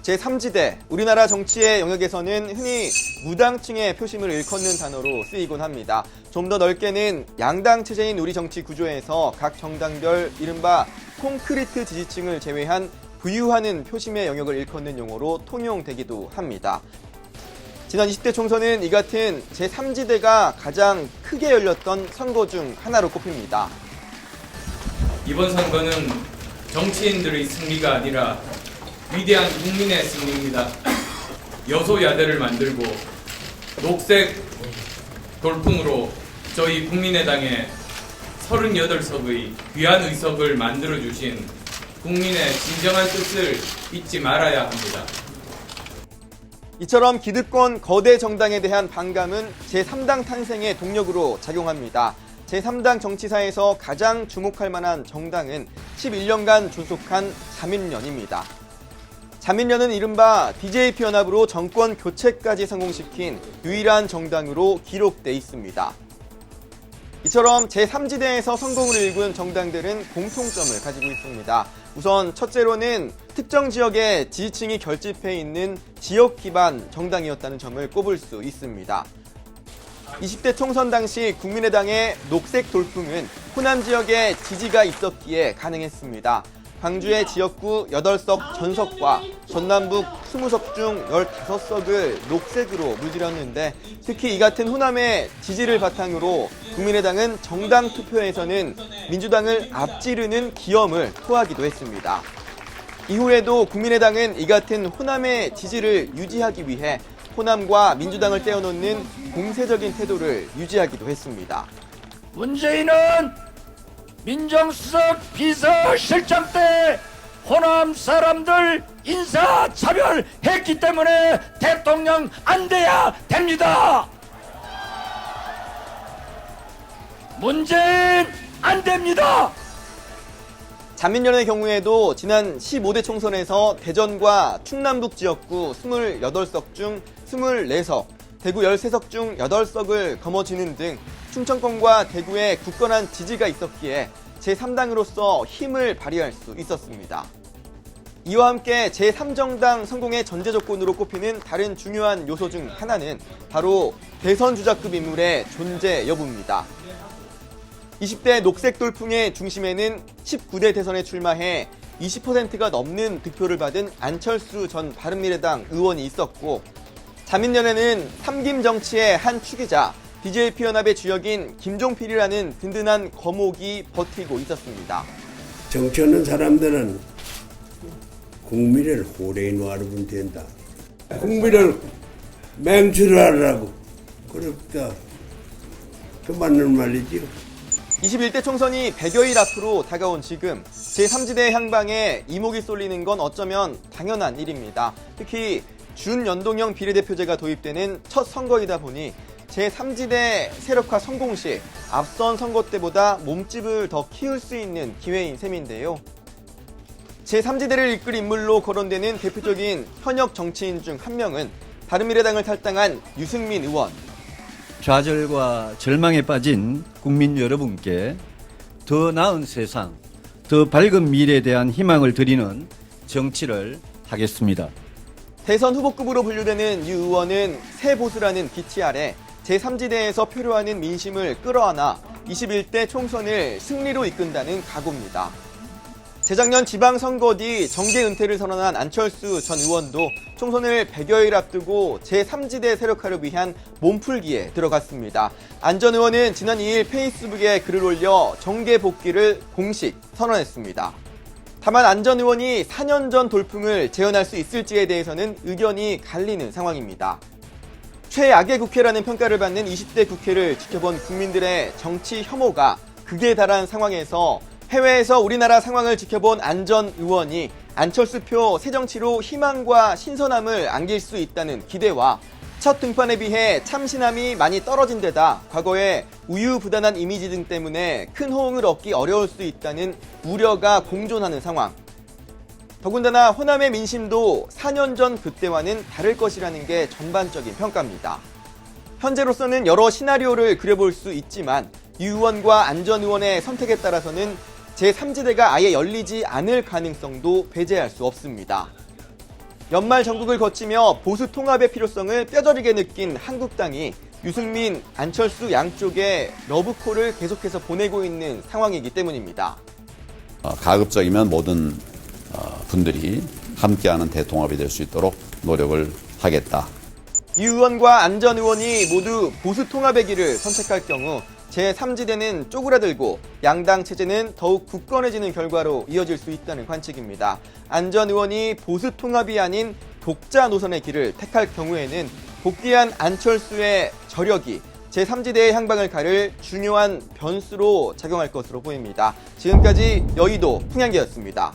제3지대, 우리나라 정치의 영역에서는 흔히 무당층의 표심을 일컫는 단어로 쓰이곤 합니다. 좀 더 넓게는 양당 체제인 우리 정치 구조에서 각 정당별 이른바 콘크리트 지지층을 제외한 부유하는 표심의 영역을 일컫는 용어로 통용되기도 합니다. 지난 20대 총선은 이 같은 제3지대가 가장 크게 열렸던 선거 중 하나로 꼽힙니다. 이번 선거는 정치인들의 승리가 아니라 위대한 국민의 승리입니다. 여소야대를 만들고 녹색 돌풍으로 저희 국민의당에 38석의 귀한 의석을 만들어주신 국민의 진정한 뜻을 잊지 말아야 합니다. 이처럼 기득권 거대 정당에 대한 반감은 제3당 탄생의 동력으로 작용합니다. 제3당 정치사에서 가장 주목할 만한 정당은 11년간 존속한 자민련입니다. 자민련은 이른바 DJP 연합으로 정권 교체까지 성공시킨 유일한 정당으로 기록돼 있습니다. 이처럼 제3지대에서 성공을 일군 정당들은 공통점을 가지고 있습니다. 우선 첫째로는 특정 지역의 지지층이 결집해 있는 지역 기반 정당이었다는 점을 꼽을 수 있습니다. 20대 총선 당시 국민의당의 녹색 돌풍은 호남 지역에 지지가 있었기에 가능했습니다. 광주의 지역구 8석 전석과 전남북 20석 중 15석을 녹색으로 물들였는데 특히 이 같은 호남의 지지를 바탕으로 국민의당은 정당 투표에서는 민주당을 앞지르는 기염을 토하기도 했습니다. 이후에도 국민의당은 이 같은 호남의 지지를 유지하기 위해 호남과 민주당을 떼어놓는 공세적인 태도를 유지하기도 했습니다. 문재인은 민정수석 비서실장 때 호남 사람들 인사차별했기 때문에 대통령 안 돼야 됩니다. 문재인 안 됩니다. 자민련의 경우에도 지난 15대 총선에서 대전과 충남북 지역구 28석 중 24석, 대구 13석 중 8석을 거머쥐는 등 충청권과 대구에 굳건한 지지가 있었기에 제3당으로서 힘을 발휘할 수 있었습니다. 이와 함께 제3정당 성공의 전제 조건으로 꼽히는 다른 중요한 요소 중 하나는 바로 대선 주자급 인물의 존재 여부입니다. 20대 녹색 돌풍의 중심에는 19대 대선에 출마해 20%가 넘는 득표를 받은 안철수 전 바른미래당 의원이 있었고 자민련에는 삼김 정치의 한 축이자 DJP 연합의 주역인 김종필이라는 든든한 거목이 버티고 있었습니다. 정치하는 사람들은 국민을 호래에 놓아두면 된다. 국민을 맹출하라고. 그러니까 그 맞는 말이지요. 21대 총선이 100여일 앞으로 다가온 지금 제3지대 향방에 이목이 쏠리는 건 어쩌면 당연한 일입니다. 특히 준연동형 비례대표제가 도입되는 첫 선거이다 보니 제3지대 세력화 성공 시 앞선 선거 때보다 몸집을 더 키울 수 있는 기회인 셈인데요. 제3지대를 이끌 인물로 거론되는 대표적인 현역 정치인 중 한 명은 바른미래당을 탈당한 유승민 의원. 좌절과 절망에 빠진 국민 여러분께 더 나은 세상, 더 밝은 미래에 대한 희망을 드리는 정치를 하겠습니다. 대선 후보급으로 분류되는 유 의원은 새 보수라는 기치 아래 제3지대에서 표류하는 민심을 끌어안아 21대 총선을 승리로 이끈다는 각오입니다. 재작년 지방선거 뒤 정계 은퇴를 선언한 안철수 전 의원도 총선을 100여일 앞두고 제3지대 세력화를 위한 몸풀기에 들어갔습니다. 안 전 의원은 지난 2일 페이스북에 글을 올려 정계 복귀를 공식 선언했습니다. 다만 안 전 의원이 4년 전 돌풍을 재현할 수 있을지에 대해서는 의견이 갈리는 상황입니다. 최악의 국회라는 평가를 받는 20대 국회를 지켜본 국민들의 정치 혐오가 극에 달한 상황에서 해외에서 우리나라 상황을 지켜본 안 전 의원이 안철수표 새정치로 희망과 신선함을 안길 수 있다는 기대와 첫 등판에 비해 참신함이 많이 떨어진 데다 과거의 우유부단한 이미지 등 때문에 큰 호응을 얻기 어려울 수 있다는 우려가 공존하는 상황. 더군다나 호남의 민심도 4년 전 그때와는 다를 것이라는 게 전반적인 평가입니다. 현재로서는 여러 시나리오를 그려볼 수 있지만 유 의원과 안 전 의원의 선택에 따라서는 제3지대가 아예 열리지 않을 가능성도 배제할 수 없습니다. 연말 정국을 거치며 보수 통합의 필요성을 뼈저리게 느낀 한국당이 유승민, 안철수 양쪽에 러브콜을 계속해서 보내고 있는 상황이기 때문입니다. 가급적이면 모든 분들이 함께하는 대통합이 될 수 있도록 노력을 하겠다. 이 의원과 안 전 의원이 모두 보수 통합의 길을 선택할 경우 제3지대는 쪼그라들고 양당 체제는 더욱 굳건해지는 결과로 이어질 수 있다는 관측입니다. 안 전 의원이 보수 통합이 아닌 독자 노선의 길을 택할 경우에는 복귀한 안철수의 저력이 제3지대의 향방을 가를 중요한 변수로 작용할 것으로 보입니다. 지금까지 여의도 풍향기였습니다.